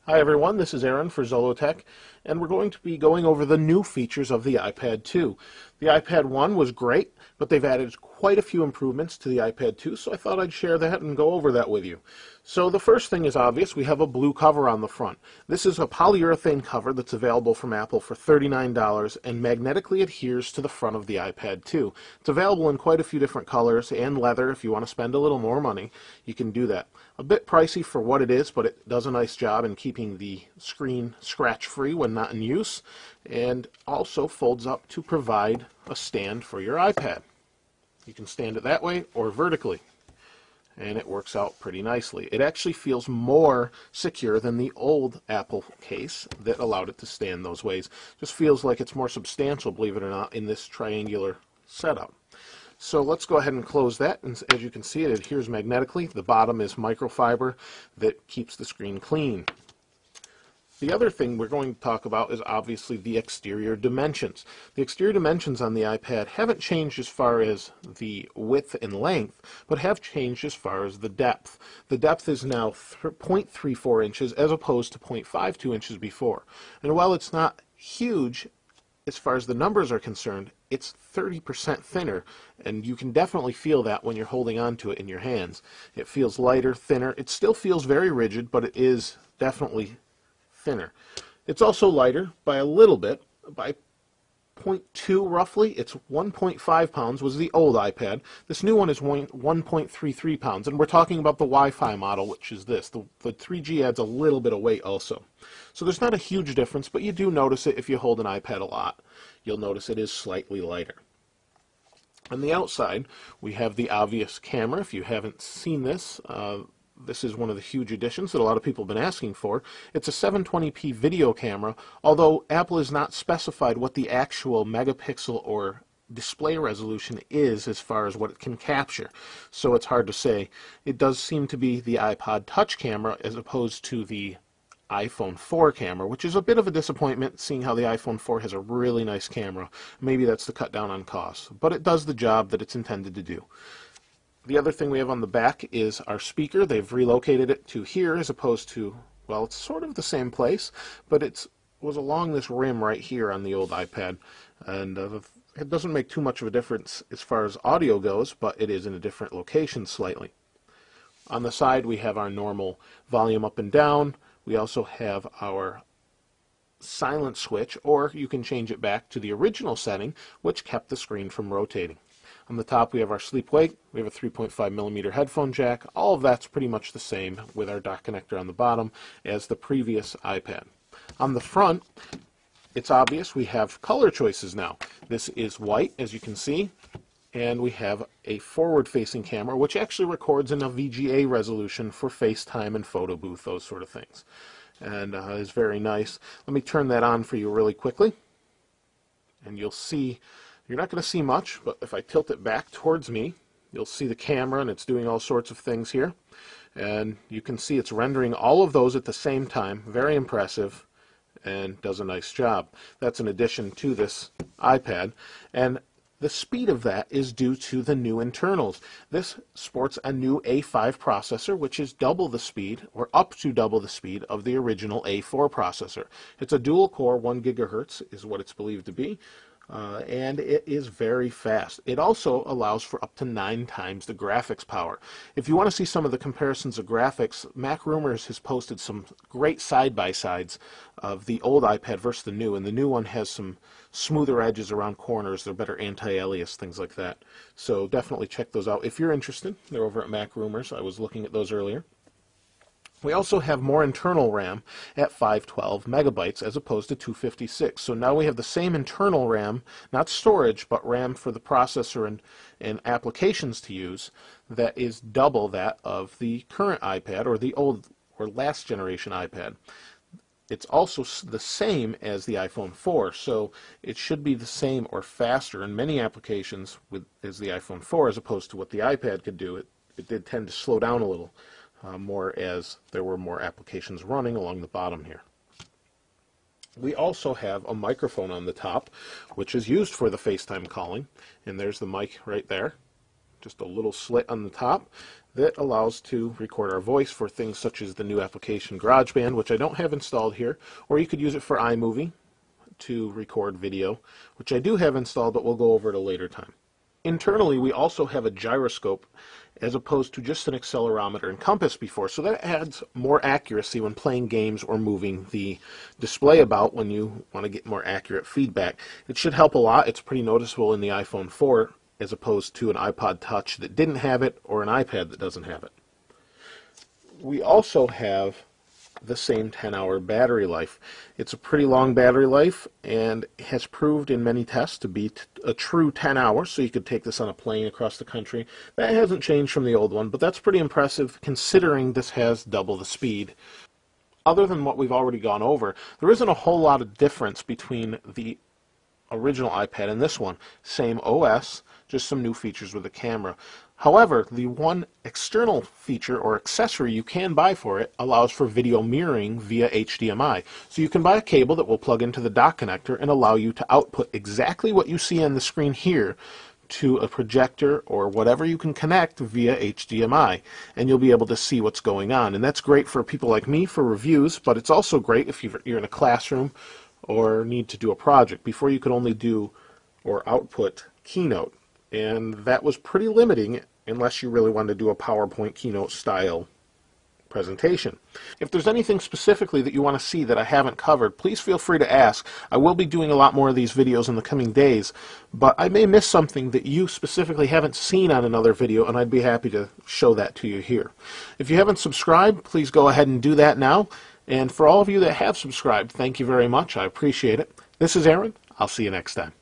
Hi everyone, this is Aaron for Zollotech, and we're going to be going over the new features of the iPad 2. The iPad 1 was great, but they've added quite a few improvements to the iPad 2, so I thought I'd share that and go over that with you. So the first thing is obvious. We have a blue cover on the front. This is a polyurethane cover that's available from Apple for $39 and magnetically adheres to the front of the iPad 2. It's available in quite a few different colors and leather. If you want to spend a little more money, you can do that. A bit pricey for what it is, but it does a nice job in keeping the screen scratch-free when not in use, and also folds up to provide a stand for your iPad. You can stand it that way or vertically, and it works out pretty nicely. It actually feels more secure than the old Apple case that allowed it to stand those ways. Just feels like it's more substantial, believe it or not, in this triangular setup. So let's go ahead and close that, and as you can see, it adheres magnetically. The bottom is microfiber that keeps the screen clean. The other thing we're going to talk about is obviously the exterior dimensions. The exterior dimensions on the iPad haven't changed as far as the width and length, but have changed as far as the depth. The depth is now 0.34 inches as opposed to 0.52 inches before. And while it's not huge as far as the numbers are concerned, it's 30% thinner, and you can definitely feel that when you're holding on to it in your hands. It feels lighter, thinner. It still feels very rigid, but it is definitely thinner. It's also lighter by a little bit, by 0.2 roughly. It's 1.5 pounds was the old iPad. This new one is 1.33 pounds, and we're talking about the Wi-Fi model, which is this. The 3G adds a little bit of weight also. So there's not a huge difference, but you do notice it if you hold an iPad a lot. You'll notice it is slightly lighter. On the outside, we have the obvious camera. If you haven't seen this, this is one of the huge additions that a lot of people have been asking for. It's a 720p video camera, although Apple has not specified what the actual megapixel or display resolution is as far as what it can capture. So it's hard to say. It does seem to be the iPod Touch camera as opposed to the iPhone 4 camera, which is a bit of a disappointment, seeing how the iPhone 4 has a really nice camera. Maybe that's to cut down on costs, but it does the job that it's intended to do. The other thing we have on the back is our speaker. They've relocated it to here as opposed to, well, it's sort of the same place, but it was along this rim right here on the old iPad, and it doesn't make too much of a difference as far as audio goes, but it is in a different location slightly. On the side, we have our normal volume up and down. We also have our silent switch, or you can change it back to the original setting, which kept the screen from rotating. On the top, we have our sleep-wake. We have a 3.5mm headphone jack. All of that's pretty much the same with our dock connector on the bottom as the previous iPad. On the front, it's obvious we have color choices now. This is white, as you can see, and we have a forward-facing camera, which actually records in a VGA resolution for FaceTime and photo booth, those sort of things, and is very nice. Let me turn that on for you really quickly, and you'll see. You're not going to see much, but if I tilt it back towards me, you'll see the camera, and it's doing all sorts of things here. And you can see it's rendering all of those at the same time. Very impressive, and does a nice job. That's in addition to this iPad. And the speed of that is due to the new internals. This sports a new A5 processor, which is double the speed, or up to double the speed, of the original A4 processor. It's a dual-core, 1 gigahertz is what it's believed to be. And it is very fast. It also allows for up to 9 times the graphics power. If you want to see some of the comparisons of graphics, MacRumors has posted some great side-by-sides of the old iPad versus the new, and the new one has some smoother edges around corners. They're better anti-alias, things like that. So definitely check those out if you're interested. They're over at MacRumors. I was looking at those earlier. We also have more internal RAM at 512 megabytes as opposed to 256. So now we have the same internal RAM, not storage, but RAM for the processor and applications to use, that is double that of the current iPad or the old or last generation iPad. It's also the same as the iPhone 4, so it should be the same or faster in many applications as the iPhone 4 as opposed to what the iPad could do. It did tend to slow down a little. More as there were more applications running along the bottom here. We also have a microphone on the top, which is used for the FaceTime calling, and there's the mic right there. just a little slit on the top that allows to record our voice for things such as the new application GarageBand, which I don't have installed here, or you could use it for iMovie to record video, which I do have installed, but we'll go over at a later time. Internally, we also have a gyroscope as opposed to just an accelerometer and compass before, so that adds more accuracy when playing games or moving the display about when you want to get more accurate feedback. It should help a lot. It's pretty noticeable in the iPhone 4 as opposed to an iPod Touch that didn't have it or an iPad that doesn't have it. We also have the same 10-hour battery life. It's a pretty long battery life and has proved in many tests to be a true 10 hours, so you could take this on a plane across the country. That hasn't changed from the old one, but that's pretty impressive considering this has double the speed. Other than what we've already gone over, there isn't a whole lot of difference between the original iPad and this one. Same OS, just some new features with the camera. However, the one external feature or accessory you can buy for it allows for video mirroring via HDMI. So you can buy a cable that will plug into the dock connector and allow you to output exactly what you see on the screen here to a projector or whatever you can connect via HDMI, and you'll be able to see what's going on. And that's great for people like me for reviews, but it's also great if you're in a classroom or need to do a project. Before, you could only do or output Keynote, and that was pretty limiting unless you really wanted to do a PowerPoint Keynote style presentation. If there's anything specifically that you want to see that I haven't covered, please feel free to ask. I will be doing a lot more of these videos in the coming days, but I may miss something that you specifically haven't seen on another video, and I'd be happy to show that to you here. If you haven't subscribed, please go ahead and do that now. And for all of you that have subscribed, thank you very much. I appreciate it. This is Aaron. I'll see you next time.